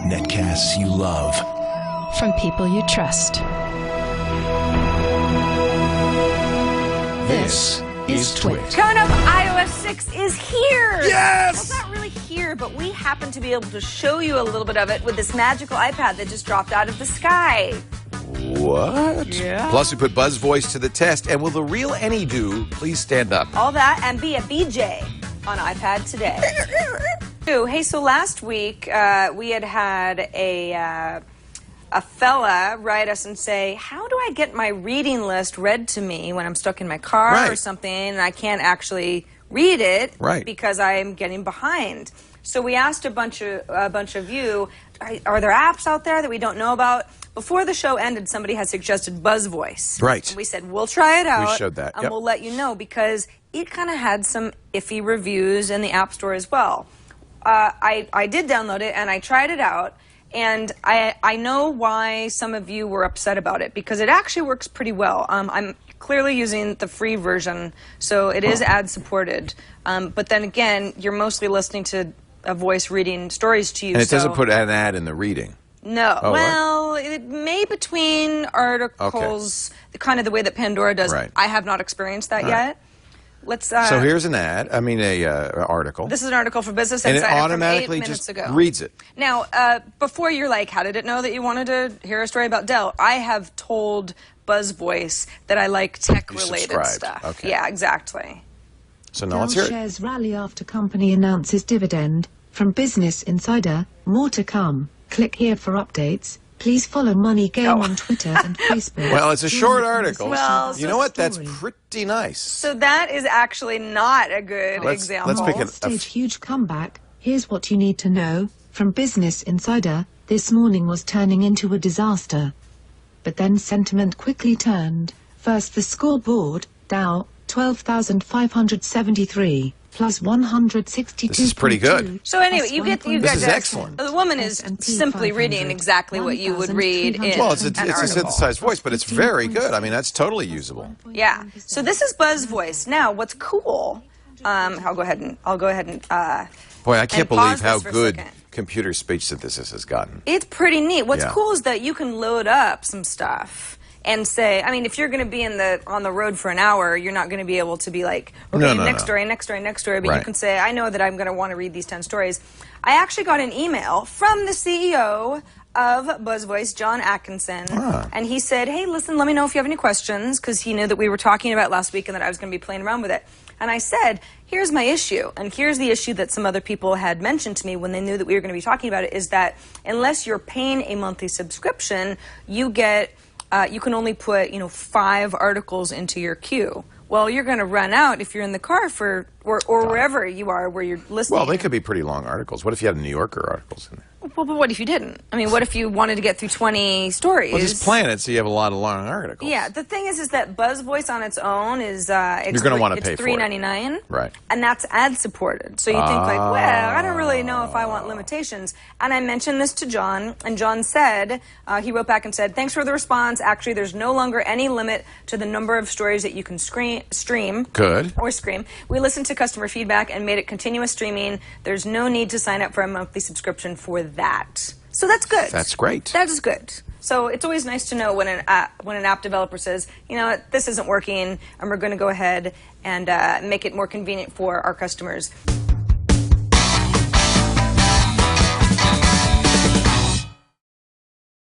Netcasts you love. From people you trust. This is TWiT. Coming up, iOS 6 is here! Yes! Well, it's not really here, but we happen to be able to show you a little bit of it with this magical iPad that just dropped out of the sky. What? Yeah. Plus, we put BuzzVoice to the test. And will the real Any-Do please stand up? All that and be a BJ on iPad today. Hey, so last week we had a fella write us and say, how do I get my reading list read to me when I'm stuck in my car or something and I can't actually read it because I'm getting behind? So we asked a bunch of you, are there apps out there that we don't know about? Before the show ended, somebody had suggested BuzzVoice. Right. And we said, we'll try it out. We showed that, and we'll let you know because it kind of had some iffy reviews in the App Store as well. I did download it and I tried it out, and I know why some of you were upset about it because it actually works pretty well. I'm clearly using the free version, so it is ad supported. But then again, you're mostly listening to a voice reading stories to you. And it doesn't put an ad in the reading. No. Oh, well, it may between articles, kind of the way that Pandora does. Right. I have not experienced that yet. Let's. So here's an ad. I mean, article. This is an article for Business and Insider it automatically from 8 minutes just ago. reads it. Now, before you're like, how did it know that you wanted to hear a story about Dell? I have told BuzzVoice that I like tech-related stuff. Okay. Yeah, exactly. So now let's hear it. Shares rally after company announces dividend. From Business Insider, more to come. Click here for updates. Please follow Money Game on Twitter and Facebook. Well, it's a short article. Well, you know what? That's pretty nice. So that is actually not a good example. Let's pick Stage huge comeback. Here's what you need to know. From Business Insider, this morning was turning into a disaster. But then sentiment quickly turned. First the scoreboard, Dow, 12,573. Plus 162. This is pretty good. So anyway, you get This is excellent. The woman is simply reading exactly what you would read in Well, it's a article. synthesized voice, but it's very good. I mean, that's totally usable. Yeah. So this is BuzzVoice. Now, what's cool? I'll go ahead and. Boy, I can't believe how for a good second. computer speech synthesis has gotten. It's pretty neat. What's cool is that you can load up some stuff and say, I mean, if you're going to be on the road for an hour, you're not going to be able to be like, okay, next story, but you can say, I know that I'm going to want to read these 10 stories. I actually got an email from the CEO of BuzzVoice, John Atkinson, and he said, hey, listen, let me know if you have any questions, because he knew that we were talking about last week and that I was going to be playing around with it. And I said, here's my issue, and here's the issue that some other people had mentioned to me when they knew that we were going to be talking about it, is that unless you're paying a monthly subscription, you get... you can only put, 5 articles into your queue. Well, you're going to run out if you're in the car or wherever you are where you're listening. Well, they could be pretty long articles. What if you had New Yorker articles in there? Well, but what if you didn't? I mean, what if you wanted to get through 20 stories? Well, just plan it so you have a lot of long articles. Yeah, the thing is that BuzzVoice on its own is you're going to want to pay for it. It's $3.99, right? And that's ad supported. So you think like, well, I don't really know if I want limitations. And I mentioned this to John, and John said he wrote back and said, thanks for the response. Actually, there's no longer any limit to the number of stories that you can stream. Good. Or scream. We listened to customer feedback and made it continuous streaming. There's no need to sign up for a monthly subscription for that. So that's good. That's great. That is good. So it's always nice to know when an app developer says, you know what, this isn't working, and we're going to go ahead and make it more convenient for our customers.